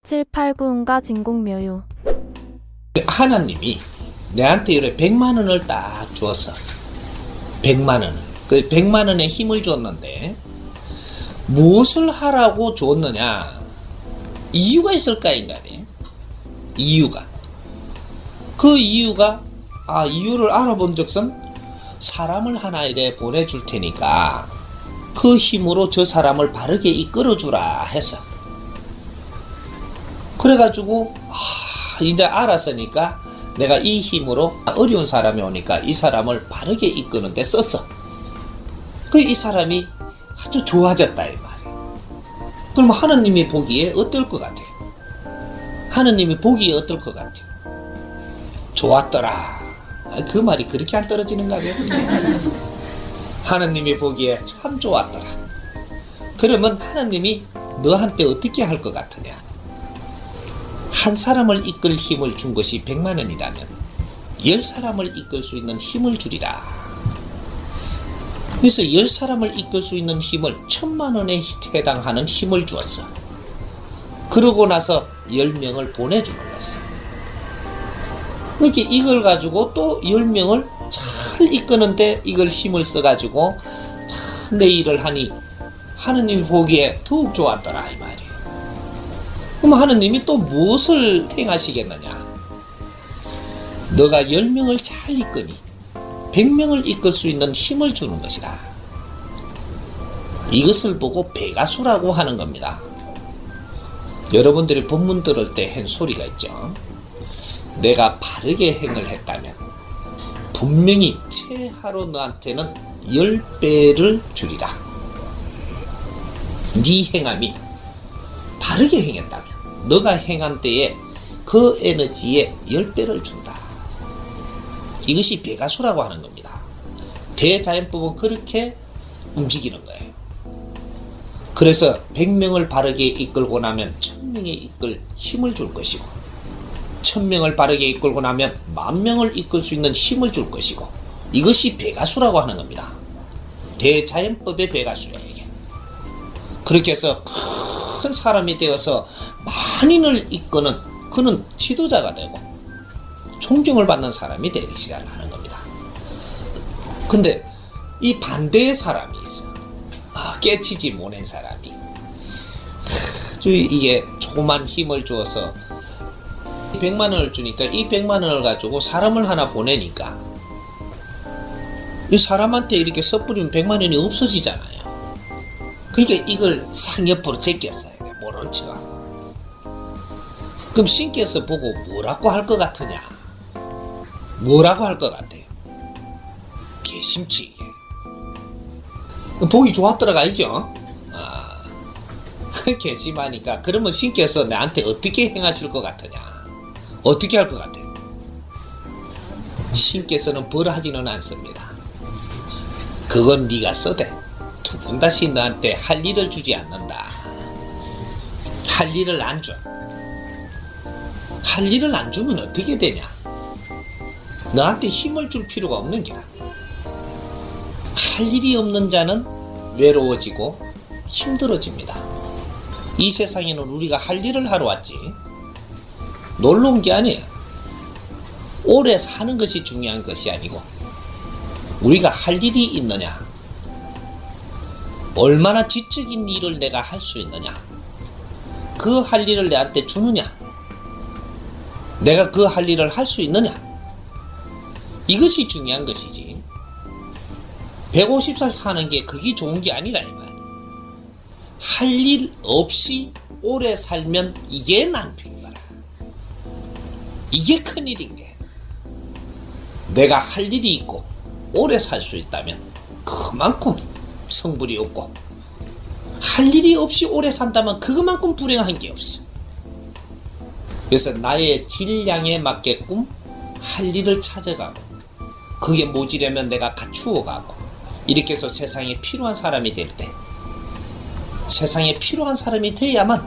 789운과 진공묘유. 하나님이 내한테 이래 100만 원을 딱 주었어. 100만 원을. 그 100만 원의 힘을 줬는데 무엇을 하라고 줬느냐? 이유가 있을 까 인간이. 이유가. 그 이유가 이유를 알아본 적은 사람을 하나 이래 보내줄 테니까 그 힘으로 저 사람을 바르게 이끌어주라 했어. 그래가지고 이제 알았으니까 내가 이 힘으로 어려운 사람이 오니까 이 사람을 바르게 이끄는 데 썼어. 그 이 사람이 아주 좋아졌다 이 말이야. 그럼 하느님이 보기에 어떨 것 같아? 하느님이 보기에 어떨 것 같아? 좋았더라. 그 말이 그렇게 안 떨어지는가 봐요. 하느님이 보기에 참 좋았더라. 그러면 하느님이 너한테 어떻게 할 것 같으냐? 한 사람을 이끌 힘을 준 것이 100만 원이라면 10사람을 이끌 수 있는 힘을 주리라. 그래서 10사람을 이끌 수 있는 힘을 1000만 원에 해당하는 힘을 주었어. 그러고 나서 10명을 보내주는 것이어. 이렇게 이걸 가지고 또 10명을 잘 이끄는데 이걸 힘을 써가지고 잘 내 일을 하니 하느님이 보기에 더욱 좋았더라 이 말이에요. 그럼 하느님이 또 무엇을 행하시겠느냐? 너가 10명을 잘 이끄니 100명을 이끌 수 있는 힘을 주는 것이라. 이것을 보고 배가수라고 하는 겁니다. 여러분들이 본문 들을 때 한 소리가 있죠. 내가 바르게 행을 했다면 분명히 채하로 너한테는 10배를 주리라. 네 행함이 바르게 행했다면 너가 행한 때에 그 에너지에 10배를 준다. 이것이 배가수라고 하는 겁니다. 대자연법은 그렇게 움직이는 거예요. 그래서 100명을 바르게 이끌고 나면 1000명에 이끌 힘을 줄 것이고 1000명을 바르게 이끌고 나면 10,000명을 이끌 수 있는 힘을 줄 것이고 이것이 배가수라고 하는 겁니다. 대자연법의 배가수예요. 이게. 그렇게 해서 큰 사람이 되어서 만인을 이끄는 그는 지도자가 되고 존경을 받는 사람이 되기 시작하는 겁니다. 근데 이 반대의 사람이 있어. 깨치지 못한 사람이. 이게 조그만 힘을 주어서 100만 원을 주니까 이 100만 원을 가지고 사람을 하나 보내니까 이 사람한테 이렇게 섣부리면 100만 원이 없어지잖아요. 그러니까 이걸 상옆으로 제꼈어요. 모른 척하고. 그럼 신께서 보고 뭐라고 할 것 같으냐? 뭐라고 할 것 같아요? 개심치. 보기 좋았더라가 아니죠? 개심하니까 그러면 신께서 나한테 어떻게 행하실 것 같으냐? 어떻게 할 것 같아요? 신께서는 벌하지는 않습니다. 그건 네가 써대. 두 번 다시 너한테 할 일을 주지 않는다. 할 일을 안 줘. 할 일을 안 주면 어떻게 되냐? 너한테 힘을 줄 필요가 없는 게라. 할 일이 없는 자는 외로워지고 힘들어집니다. 이 세상에는 우리가 할 일을 하러 왔지 놀러 온 게 아니에요. 오래 사는 것이 중요한 것이 아니고 우리가 할 일이 있느냐, 얼마나 지적인 일을 내가 할 수 있느냐, 그 할 일을 내한테 주느냐, 내가 그 할 일을 할 수 있느냐, 이것이 중요한 것이지 150살 사는 게 그게 좋은 게 아니라 이 말이야. 할 일 없이 오래 살면 이게 낭패인 거라. 이게 큰일인 게. 내가 할 일이 있고 오래 살 수 있다면 그만큼 성불이 없고 할 일이 없이 오래 산다면 그만큼 불행한 게 없어. 그래서 나의 질량에 맞게끔 할 일을 찾아가고 그게 모자라면 내가 갖추어가고 이렇게 해서 세상에 필요한 사람이 될 때 세상에 필요한 사람이 돼야만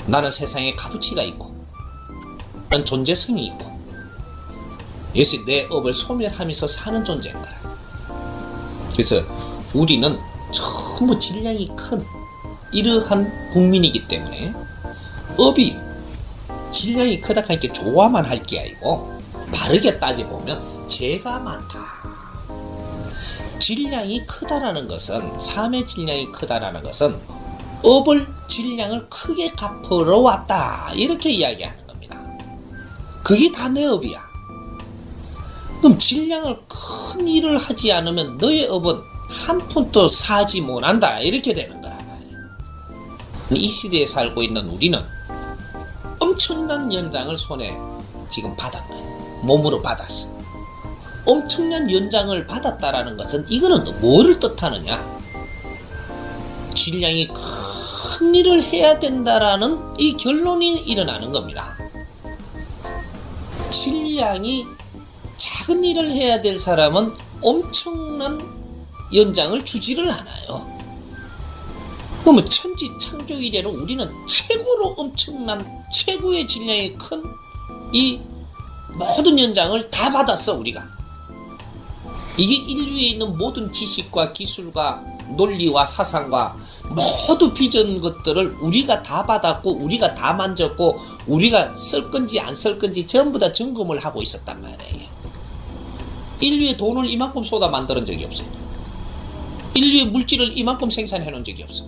나는 세상에 값어치가 있고 난 존재성이 있고 그래서 내 업을 소멸하면서 사는 존재인 거라. 그래서 우리는 전부 질량이 큰 이러한 국민이기 때문에 업이 질량이 크다 하니까 좋아만 할 게 아니고 바르게 따져보면 죄가 많다. 질량이 크다라는 것은, 삶의 질량이 크다라는 것은 업을 질량을 크게 갚으러 왔다, 이렇게 이야기하는 겁니다. 그게 다 내 업이야. 그럼 질량을 큰 일을 하지 않으면 너의 업은 한 푼도 사지 못한다, 이렇게 되는 거란 말이에요. 이 시대에 살고 있는 우리는 엄청난 연장을 손에 지금 받은 거예요. 몸으로 받았어. 엄청난 연장을 받았다라는 것은 이거는 뭐를 뜻하느냐? 질량이 큰 일을 해야 된다라는 이 결론이 일어나는 겁니다. 질량이 작은 일을 해야 될 사람은 엄청난 연장을 주지를 않아요. 그러면 천지창조 이래로 우리는 최고로 엄청난, 최고의 질량이 큰 이 모든 연장을 다 받았어, 우리가. 이게 인류에 있는 모든 지식과 기술과 논리와 사상과 모두 빚은 것들을 우리가 다 받았고, 우리가 다 만졌고, 우리가 쓸 건지 안 쓸 건지 전부 다 점검을 하고 있었단 말이에요. 인류의 돈을 이만큼 쏟아 만드는 적이 없어요. 인류의 물질을 이만큼 생산해 놓은 적이 없어.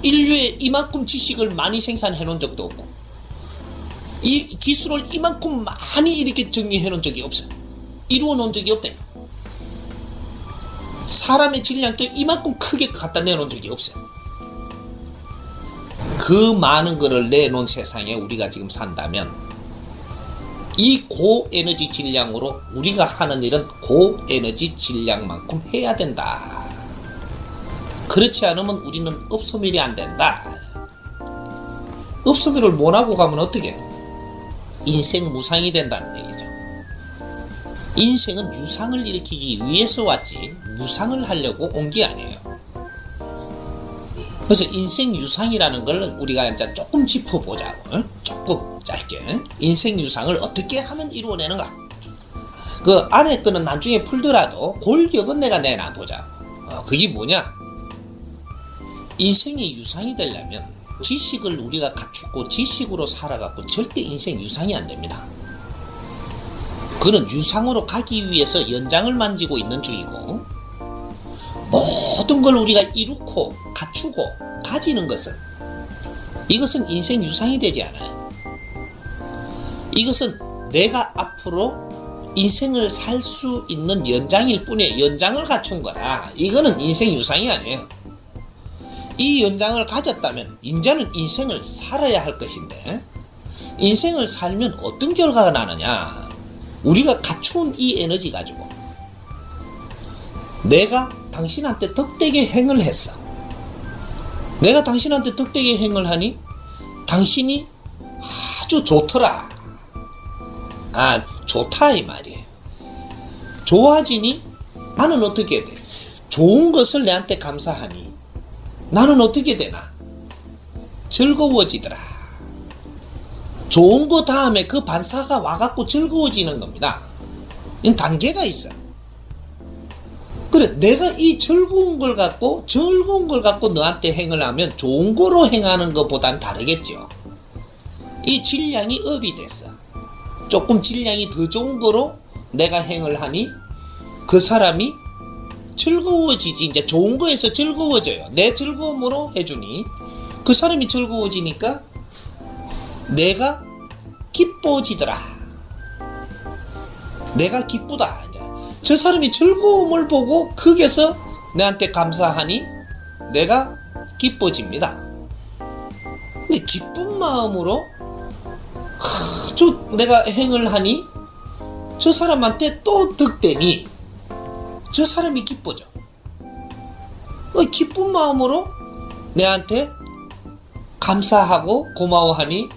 인류의 이만큼 지식을 많이 생산해 놓은 적도 없고, 이 기술을 이만큼 많이 이렇게 정리해 놓은 적이 없어. 이루어 놓은 적이 없대. 사람의 질량도 이만큼 크게 갖다 내놓은 적이 없어요. 그 많은 거를 내놓은 세상에 우리가 지금 산다면, 이 고에너지 질량으로 우리가 하는 일은 고에너지 질량만큼 해야 된다. 그렇지 않으면 우리는 업소멸이 안 된다. 업소멸을 못하고 가면 어떻게 돼? 인생 무상이 된다는 얘기죠. 인생은 유상을 일으키기 위해서 왔지 무상을 하려고 온 게 아니에요. 그래서 인생 유상이라는 걸 우리가 이제 조금 짚어보자고. 조금 짧게. 인생 유상을 어떻게 하면 이루어내는가. 그 안에 거는 나중에 풀더라도 골격은 내가 내놔보자. 그게 뭐냐? 인생의 유상이 되려면 지식을 우리가 갖추고 지식으로 살아갖고 절대 인생 유상이 안 됩니다. 그는 유상으로 가기 위해서 연장을 만지고 있는 중이고, 모든 걸 우리가 이루고 갖추고 가지는 것은, 이것은 인생 유상이 되지 않아요. 이것은 내가 앞으로 인생을 살 수 있는 연장일 뿐이에요. 연장을 갖춘 거라. 이거는 인생 유상이 아니에요. 이 연장을 가졌다면 이제는 인생을 살아야 할 것인데, 인생을 살면 어떤 결과가 나느냐? 우리가 갖춘 이 에너지 가지고 내가 당신한테 덕되게 행을 했어. 내가 당신한테 덕되게 행을 하니 당신이 아주 좋더라. 좋다 이 말이에요. 좋아지니 나는 어떻게 돼? 좋은 것을 내한테 감사하니 나는 어떻게 되나? 즐거워지더라. 좋은 거 다음에 그 반사가 와갖고 즐거워지는 겁니다. 이 단계가 있어. 그래, 내가 이 즐거운 걸 갖고 너한테 행을 하면 좋은 거로 행하는 것보단 다르겠죠. 이 질량이 업이 됐어. 조금 질량이 더 좋은 거로 내가 행을 하니 그 사람이 즐거워지지. 이제 좋은 거에서 즐거워져요. 내 즐거움으로 해주니 그 사람이 즐거워지니까 내가 기뻐지더라. 내가 기쁘다. 이제 저 사람이 즐거움을 보고 거기에서 내한테 감사하니 내가 기뻐집니다. 근데 기쁜 마음으로 내가 행을 하니 저 사람한테 또 득되니 저 사람이 기뻐져. 기쁜 마음으로 내한테 감사하고 고마워하니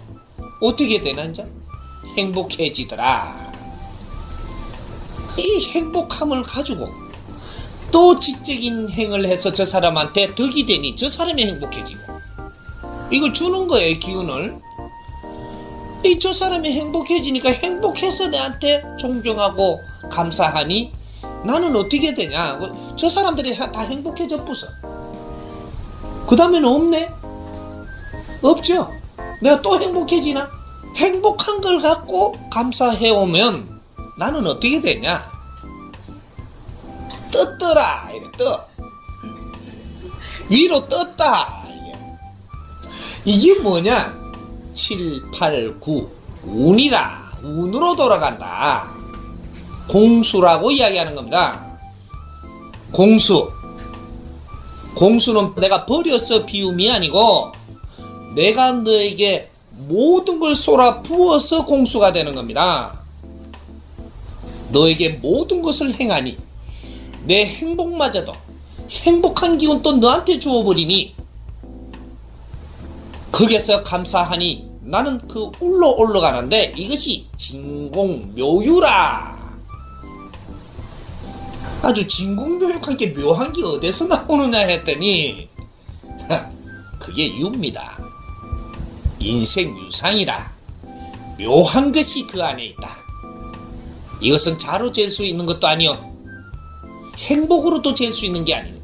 어떻게 되나? 이제 행복해지더라. 이 행복함을 가지고 또 지적인 행을 해서 저 사람한테 덕이 되니 저 사람이 행복해지고, 이걸 주는 거예요, 기운을. 저 사람이 행복해지니까 행복해서 내한테 존경하고 감사하니 나는 어떻게 되냐? 저 사람들이 다 행복해져 부서. 그 다음에는 없네? 없죠? 내가 또 행복해지나? 행복한 걸 갖고 감사해오면 나는 어떻게 되냐? 떴더라. 이래 떠. 위로 떴다. 이게 뭐냐? 7, 8, 9 운이라. 운으로 돌아간다. 공수라고 이야기하는 겁니다. 공수는 내가 버려서 비움이 아니고 내가 너에게 모든 걸 쏟아 부어서 공수가 되는 겁니다. 너에게 모든 것을 행하니 내 행복마저도 행복한 기운 또 너한테 주어버리니 거기에서 감사하니 나는 그 울로 올라가는데 이것이 진공묘유라. 아주 진공묘육한 게 묘한 게 어디서 나오느냐 했더니 그게 유입니다. 인생 유상이라 묘한 것이 그 안에 있다. 이것은 자로 잴 수 있는 것도 아니요 행복으로도 잴 수 있는 게 아니고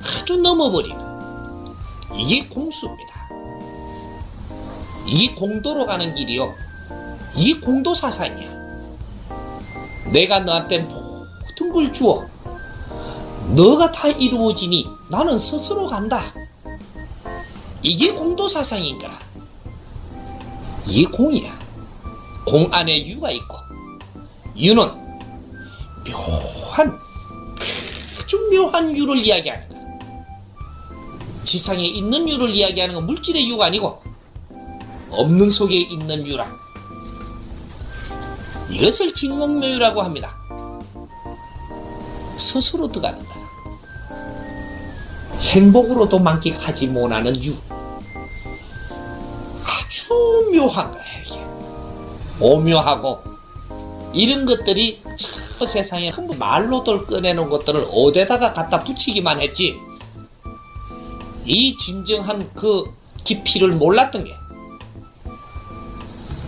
아주 넘어버리는 이게 공수입니다. 이게 공도로 가는 길이요. 이게 공도 사상이야. 내가 너한테 모든 걸 주어 너가 다 이루어지니 나는 스스로 간다. 이게 공도 사상인 거라. 이게 공이야. 공 안에 유가 있고 유는 묘한 아주 묘한 유를 이야기하는 거야. 지상에 있는 유를 이야기하는 건 물질의 유가 아니고 없는 속에 있는 유라. 이것을 진공묘유라고 합니다. 스스로 들어가는 거라. 행복으로도 만끽하지 못하는 유. 아주 묘한 거야 이게. 오묘하고 이런 것들이 저 세상에 큰 말로들 꺼내놓은 것들을 어디다가 갖다 붙이기만 했지 이 진정한 그 깊이를 몰랐던 게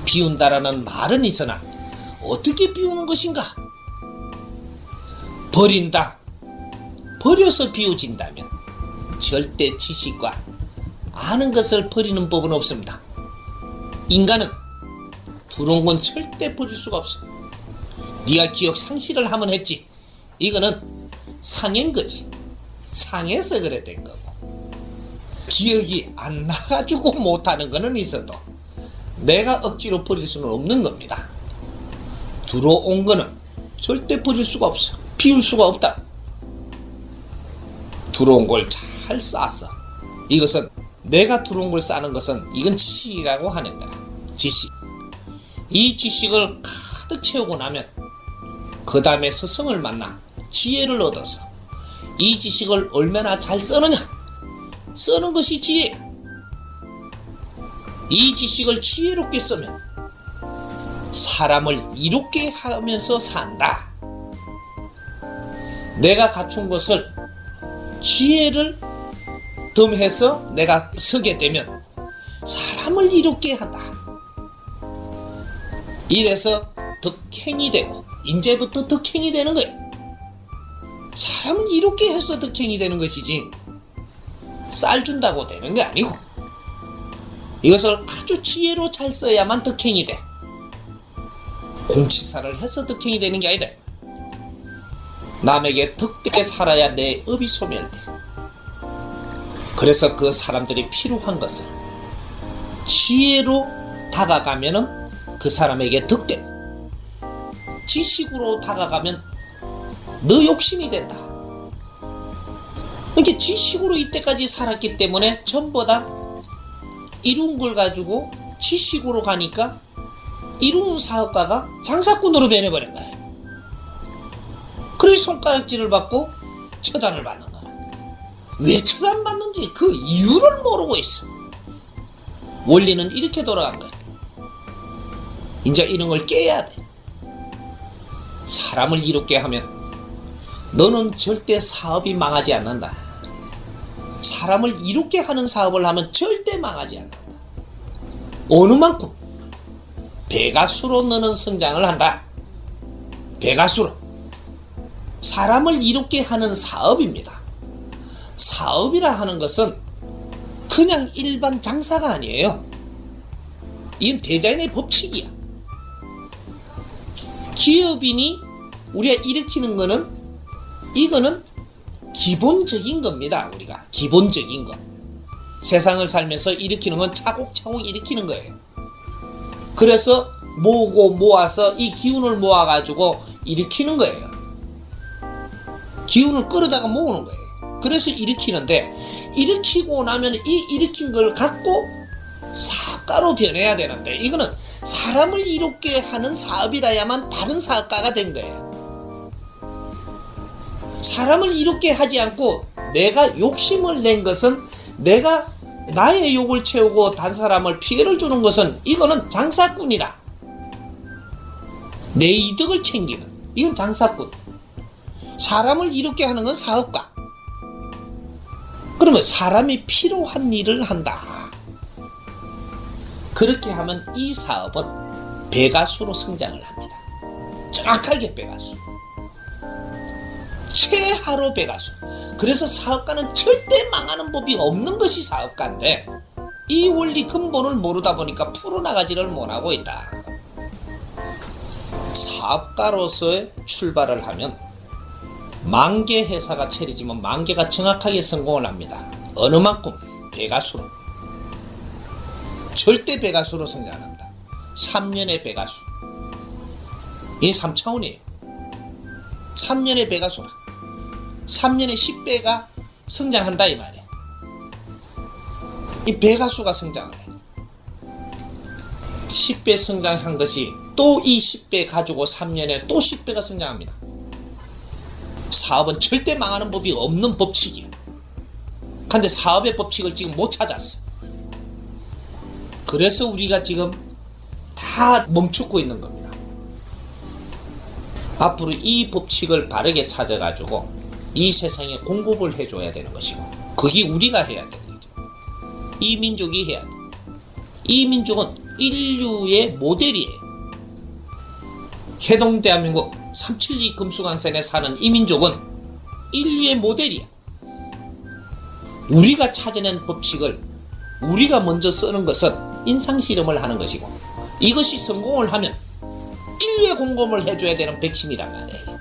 비운다라는 말은 있으나 어떻게 비우는 것인가? 버린다. 버려서 비워진다면 절대 지식과 아는 것을 버리는 법은 없습니다. 인간은 들어온 건 절대 버릴 수가 없어. 네가 기억 상실을 하면 했지. 이거는 상해인 거지. 상해서 그래 된 거고. 기억이 안 나가지고 못하는 거는 있어도 내가 억지로 버릴 수는 없는 겁니다. 들어온 거는 절대 버릴 수가 없어. 비울 수가 없다. 들어온 걸 잘 쌓았어. 이것은 내가 들어온 걸 쌓는 것은 이건 지식이라고 하는 거야. 지식. 이 지식을 가득 채우고 나면 그 다음에 스승을 만나 지혜를 얻어서 이 지식을 얼마나 잘 쓰느냐. 쓰는 것이 지혜. 이 지식을 지혜롭게 쓰면 사람을 이롭게 하면서 산다. 내가 갖춘 것을 지혜를 덤해서 내가 서게 되면 사람을 이롭게 한다. 이래서 덕행이 되고 이제부터 덕행이 되는 거야. 사람을 이롭게 해서 덕행이 되는 것이지 쌀 준다고 되는 게 아니고 이것을 아주 지혜로 잘 써야만 덕행이 돼. 공치사를 해서 덕행이 되는 게 아니다. 남에게 덕되게 살아야 내 업이 소멸돼. 그래서 그 사람들이 필요한 것을 지혜로 다가가면은 그 사람에게 덕돼. 지식으로 다가가면 너 욕심이 된다. 이렇게 지식으로 이때까지 살았기 때문에 전부 다 이룬 걸 가지고 지식으로 가니까 이룬 사업가가 장사꾼으로 변해버린 거야. 그래서 손가락질을 받고 처단을 받는 거야. 왜 처단받는지 그 이유를 모르고 있어. 원리는 이렇게 돌아간 거야. 이제 이런 걸 깨야 돼. 사람을 이롭게 하면 너는 절대 사업이 망하지 않는다. 사람을 이롭게 하는 사업을 하면 절대 망하지 않는다. 어느 만큼? 배가수로 너는 성장을 한다. 배가수로. 사람을 이롭게 하는 사업입니다. 사업이라 하는 것은 그냥 일반 장사가 아니에요. 이건 대자연의 법칙이야. 기업인이 우리가 일으키는 거는 이거는 기본적인 겁니다. 우리가 기본적인 거. 세상을 살면서 일으키는 건 차곡차곡 일으키는 거예요. 그래서 모아서 이 기운을 모아가지고 일으키는 거예요. 기운을 끌어다가 모으는 거예요. 그래서 일으키는데 일으키고 나면 이 일으킨 걸 갖고 사업가로 변해야 되는데 이거는 사람을 이롭게 하는 사업이라야만 다른 사업가가 된 거예요. 사람을 이롭게 하지 않고 내가 욕심을 낸 것은 내가 나의 욕을 채우고 다른 사람을 피해를 주는 것은 이거는 장사꾼이라. 내 이득을 챙기는 이건 장사꾼. 사람을 이롭게 하는 건 사업가. 그러면 사람이 필요한 일을 한다. 그렇게 하면 이 사업은 배가수로 성장을 합니다. 정확하게 배가수. 최하로 배가수. 그래서 사업가는 절대 망하는 법이 없는 것이 사업가인데 이 원리 근본을 모르다 보니까 풀어나가지를 못하고 있다. 사업가로서의 출발을 하면 만개 회사가 차리지만 만개가 정확하게 성공을 합니다. 어느 만큼? 배가수로. 절대 배가수로 성장합니다. 3년의 배가수. 이게 3차원이에요. 3년의 배가수라. 3년에 10배가 성장한다 이 말이에요. 이 배가수가 성장을 해요. 10배 성장한 것이 또 이 10배 가지고 3년에 또 10배가 성장합니다. 사업은 절대 망하는 법이 없는 법칙이에요. 근데 사업의 법칙을 지금 못 찾았어. 그래서 우리가 지금 다 멈추고 있는 겁니다. 앞으로 이 법칙을 바르게 찾아가지고 이 세상에 공급을 해줘야 되는 것이고 그게 우리가 해야 되는 거죠. 이 민족이 해야 돼. 이 민족은 인류의 모델이에요. 해동대한민국 372 금수강산에 사는 이 민족은 인류의 모델이야. 우리가 찾아낸 법칙을 우리가 먼저 쓰는 것은 인상실험을 하는 것이고 이것이 성공을 하면 인류에 공급을 해줘야 되는 백신이란 말이에요.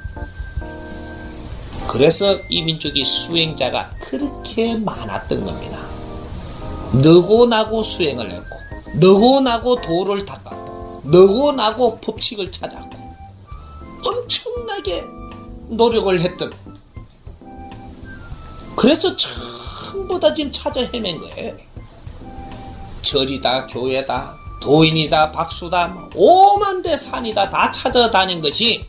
그래서 이 민족이 수행자가 그렇게 많았던 겁니다. 너고 나고 수행을 했고 너고 나고 도를 닦았고 너고 나고 법칙을 찾았고 엄청나게 노력을 했던 그래서 전부 다 지금 찾아 헤맨 거예요. 절이다 교회다 도인이다 박수다 오만대 산이다 다 찾아다닌 것이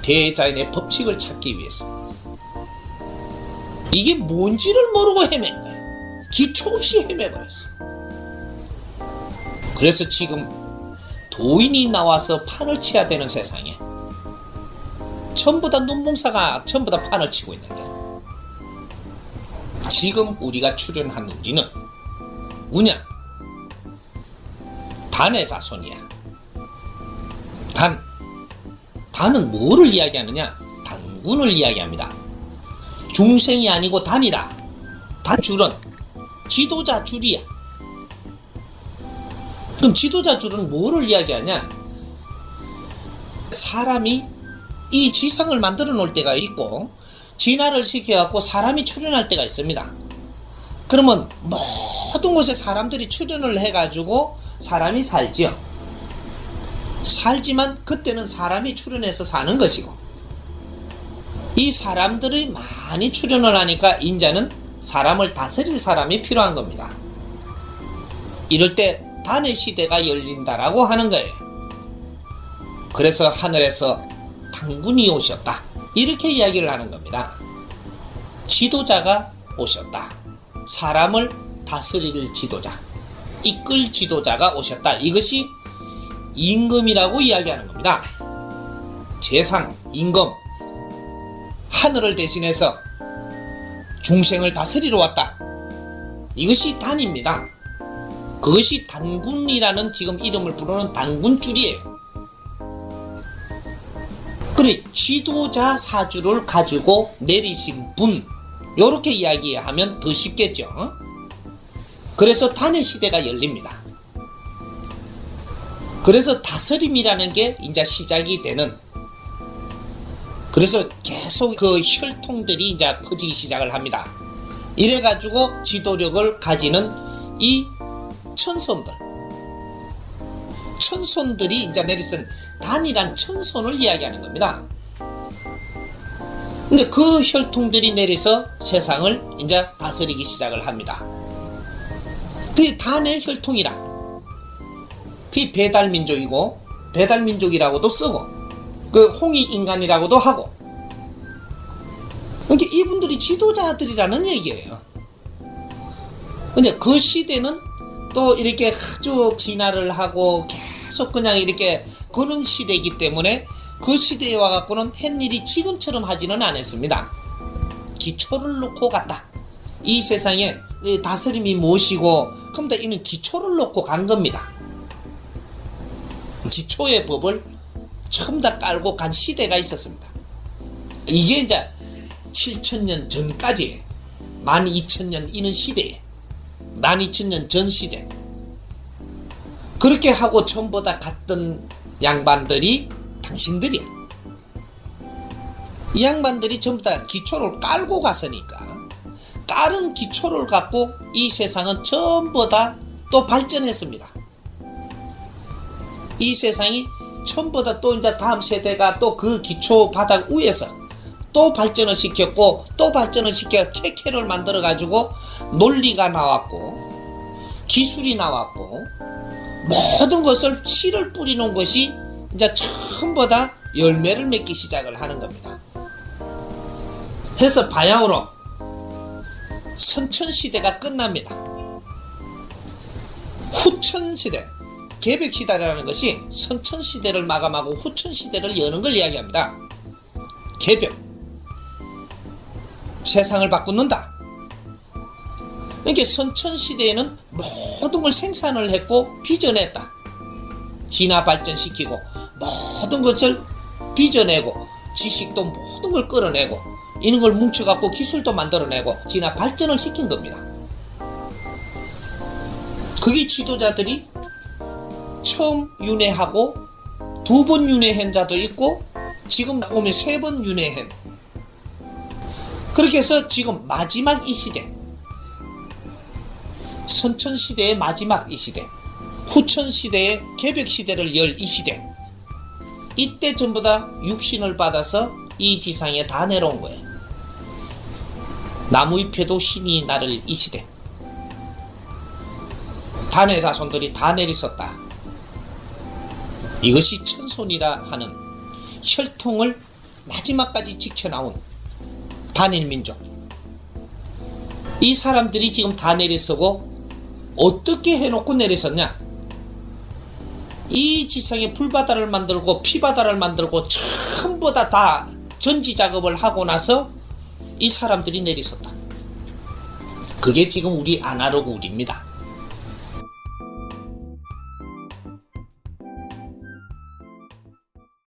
대자연의 법칙을 찾기 위해서. 이게 뭔지를 모르고 헤맨 거예요. 기초 없이 헤매버렸어. 그래서 지금 도인이 나와서 판을 쳐야 되는 세상에 전부 다 눈봉사가 전부 다 판을 치고 있는데 지금 우리가 출연한 우리는 우냐? 단의 자손이야. 단은 뭐를 이야기하느냐? 단군을 이야기합니다. 중생이 아니고 단이다. 단줄은 지도자 줄이야. 그럼 지도자 줄은 뭐를 이야기하냐? 사람이 이 지상을 만들어 놓을 때가 있고 진화를 시켜갖고 사람이 출현할 때가 있습니다. 그러면 모든 곳에 사람들이 출현을 해가지고 사람이 살지요. 살지만 그때는 사람이 출현해서 사는 것이고 이 사람들이 많이 출현을 하니까 인자는 사람을 다스릴 사람이 필요한 겁니다. 이럴 때 단의 시대가 열린다라고 하는 거예요. 그래서 하늘에서 단군이 오셨다. 이렇게 이야기를 하는 겁니다. 지도자가 오셨다. 사람을 다스릴 지도자, 이끌 지도자가 오셨다. 이것이 임금이라고 이야기하는 겁니다. 재상, 임금, 하늘을 대신해서 중생을 다스리러 왔다. 이것이 단입니다. 그것이 단군이라는 지금 이름을 부르는 단군줄이에요. 그래, 지도자 사주를 가지고 내리신 분, 요렇게 이야기하면 더 쉽겠죠. 그래서 단의 시대가 열립니다. 그래서 다스림이라는 게 이제 시작이 되는, 그래서 계속 그 혈통들이 이제 퍼지기 시작을 합니다. 이래가지고 지도력을 가지는 이 천손들이 이제 내리선 단이란 천손을 이야기하는 겁니다. 근데 그 혈통들이 내려서 세상을 이제 다스리기 시작을 합니다. 그게 단의 혈통이라. 그게 배달민족이고, 배달민족이라고도 쓰고, 그 홍익인간이라고도 하고. 그러니까 이분들이 지도자들이라는 얘기예요. 근데 그 시대는 또 이렇게 아주 진화를 하고 계속 그냥 이렇게 그런 시대이기 때문에 그 시대에 와갖고는 햇일이 지금처럼 하지는 않았습니다. 기초를 놓고 갔다. 이 세상에 다스림이 무엇이고, 그럼 다 이는 기초를 놓고 간 겁니다. 기초의 법을 처음 다 깔고 간 시대가 있었습니다. 이게 이제 7,000년 전까지 12,000년 이는 시대에 12,000년 전 시대, 그렇게 하고 전부 다 갔던 양반들이 당신들이야. 이 양반들이 전부 다 기초를 깔고 갔으니까 깔은 기초를 갖고 이 세상은 전부 다 또 발전했습니다. 이 세상이 전부 다 또 이제 다음 세대가 또 그 기초 바닥 위에서 또 발전을 시켰고, 또 발전을 시켜 케케를 만들어 가지고 논리가 나왔고 기술이 나왔고 모든 것을 씨를 뿌리는 것이 이제 전부 다 열매를 맺기 시작을 하는 겁니다. 해서 바야흐로 선천시대가 끝납니다. 후천시대, 개벽시대라는 것이 선천시대를 마감하고 후천시대를 여는 걸 이야기합니다. 개벽, 세상을 바꾸는다. 그러니까 선천시대에는 모든 걸 생산을 했고 빚어냈다. 진화 발전시키고 모든 것을 빚어내고 지식도 모든 걸 끌어내고 이런 걸 뭉쳐갖고 기술도 만들어내고 진화 발전을 시킨 겁니다. 그게 지도자들이 처음 윤회하고 2번 윤회한 자도 있고 지금 오면 3번 윤회한, 그렇게 해서 지금 마지막 이 시대, 선천시대의 마지막 이 시대, 후천시대의 개벽시대를 열 이 시대, 이때 전부 다 육신을 받아서 이 지상에 다 내려온 거예요. 나무잎에도 신이 나를 이 시대, 단의 자손들이 다 내리섰다. 이것이 천손이라 하는 혈통을 마지막까지 지켜나온 단일민족. 이 사람들이 지금 다 내리서고 어떻게 해놓고 내리섰냐? 이 지상에 불바다를 만들고 피바다를 만들고 전부 다 전지 작업을 하고 나서 이 사람들이 내리섰다. 그게 지금 우리 아날로그 우리입니다.